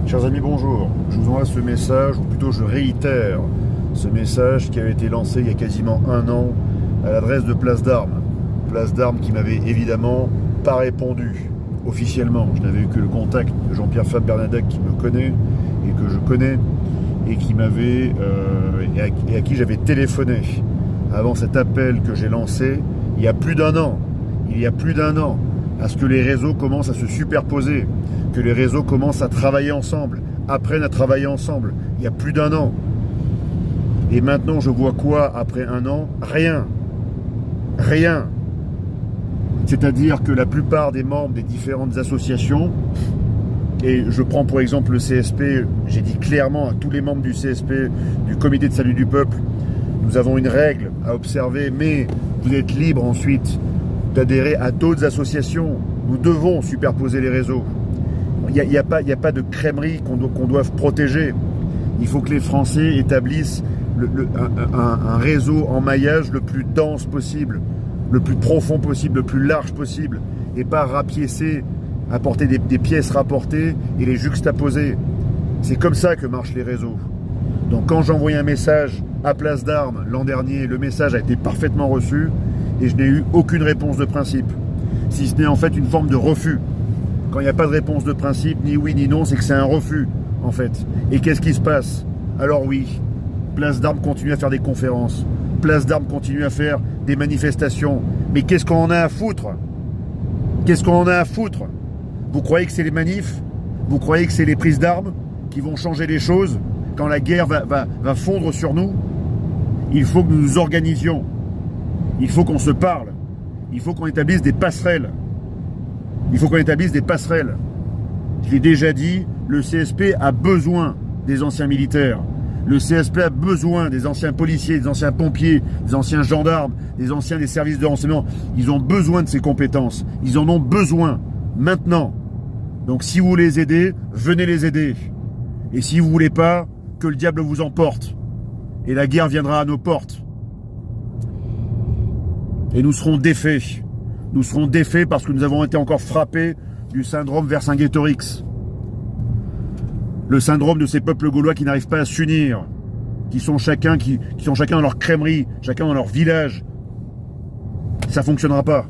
Chers amis, bonjour. Je vous envoie ce message, ou plutôt je réitère ce message qui avait été lancé il y a quasiment un an à l'adresse de Place d'Armes. Place d'Armes qui m'avait évidemment pas répondu officiellement. Je n'avais eu que le contact de Jean-Pierre Fab Bernadac qui me connaît et que je connais et qui m'avait et à qui j'avais téléphoné avant cet appel que j'ai lancé il y a plus d'un an. Il y a plus d'un an, à ce que les réseaux commencent à se superposer, que les réseaux commencent à travailler ensemble, apprennent à travailler ensemble. Il y a plus d'un an. Et maintenant, je vois quoi après un an? Rien. Rien. C'est-à-dire que la plupart des membres des différentes associations, et je prends pour exemple le CSP, j'ai dit clairement à tous les membres du CSP, du Comité de salut du peuple, nous avons une règle à observer, mais vous êtes libre ensuite d'adhérer à d'autres associations. Nous devons superposer les réseaux. Il n'y a pas de crèmerie qu'on doive protéger. Il faut que les Français établissent un réseau en maillage le plus dense possible, le plus profond possible, le plus large possible, et pas rapiécer, apporter des pièces rapportées et les juxtaposer. C'est comme ça que marchent les réseaux. Donc quand j'envoie un message à Place d'Armes l'an dernier, le message a été parfaitement reçu et je n'ai eu aucune réponse de principe. Si ce n'est en fait une forme de refus. Quand il n'y a pas de réponse de principe, ni oui ni non, c'est que c'est un refus en fait. Et qu'est-ce qui se passe? Alors oui, Place d'Armes continue à faire des conférences. Place d'Armes continue à faire des manifestations. Mais qu'est-ce qu'on en a à foutre? Qu'est-ce qu'on en a à foutre? Vous croyez que c'est les manifs? Vous croyez que c'est les prises d'armes qui vont changer les choses quand la guerre va fondre sur nous? Il faut que nous nous organisions. Il faut qu'on se parle. Il faut qu'on établisse des passerelles. Il faut qu'on établisse des passerelles. Je l'ai déjà dit, le CSP a besoin des anciens militaires. Le CSP a besoin des anciens policiers, des anciens pompiers, des anciens gendarmes, des anciens des services de renseignement. Ils ont besoin de ces compétences. Ils en ont besoin maintenant. Donc si vous voulez les aider, venez les aider. Et si vous ne voulez pas, que le diable vous emporte. Et la guerre viendra à nos portes. Et nous serons défaits. Nous serons défaits parce que nous avons été encore frappés du syndrome Vercingétorix. Le syndrome de ces peuples gaulois qui n'arrivent pas à s'unir, qui sont chacun dans leur crèmerie, chacun dans leur village. Ça ne fonctionnera pas.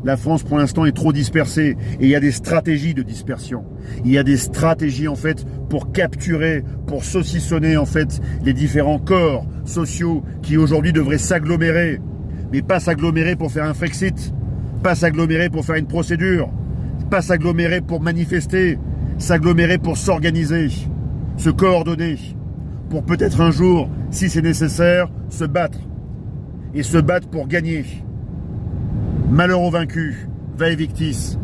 La France, pour l'instant, est trop dispersée. Et il y a des stratégies de dispersion. Il y a des stratégies, en fait, pour capturer, pour saucissonner, en fait, les différents corps sociaux qui, aujourd'hui, devraient s'agglomérer. Mais pas s'agglomérer pour faire un Frexit. Pas s'agglomérer pour faire une procédure. Pas s'agglomérer pour manifester. S'agglomérer pour s'organiser. Se coordonner. Pour peut-être un jour, si c'est nécessaire, se battre. Et se battre pour gagner. Malheur aux vaincus, vae victis.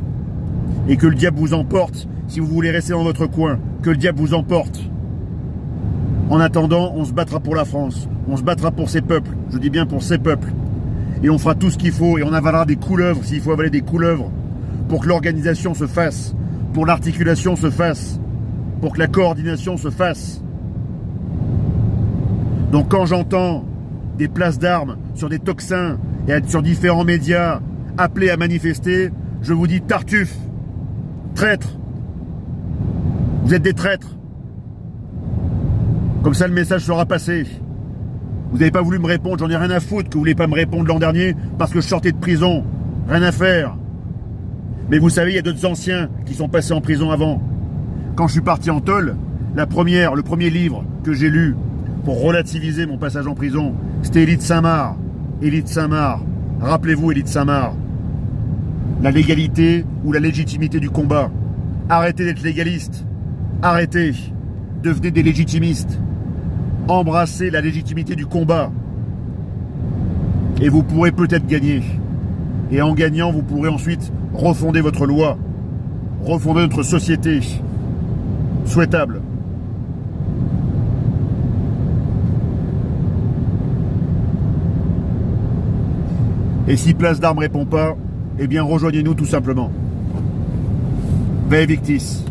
Et que le diable vous emporte si vous voulez rester dans votre coin. Que le diable vous emporte. En attendant, on se battra pour la France. On se battra pour ces peuples. Je dis bien pour ces peuples. Et on fera tout ce qu'il faut. Et on avalera des couleuvres s'il faut avaler des couleuvres. Pour que l'organisation se fasse. Pour l'articulation se fasse. Pour que la coordination se fasse. Donc quand j'entends des places d'armes sur des tocsins et sur différents médias appelés à manifester, je vous dis tartuffe, traître. Vous êtes des traîtres. Comme ça le message sera passé. Vous n'avez pas voulu me répondre, j'en ai rien à foutre que vous ne voulez pas me répondre l'an dernier parce que je sortais de prison. Rien à faire. Mais vous savez, il y a d'autres anciens qui sont passés en prison avant. Quand je suis parti en tôle, le premier livre que j'ai lu pour relativiser mon passage en prison, c'était Élie de Saint-Marc. Élie de Saint-Marc. Rappelez-vous Élie de Saint-Marc. La légalité ou la légitimité du combat. Arrêtez d'être légaliste. Arrêtez. Devenez des légitimistes. Embrassez la légitimité du combat. Et vous pourrez peut-être gagner. Et en gagnant, vous pourrez ensuite refonder votre loi. Refonder notre société. Souhaitable. Et si Place d'Armes ne répond pas, eh bien rejoignez-nous tout simplement. Vae victis.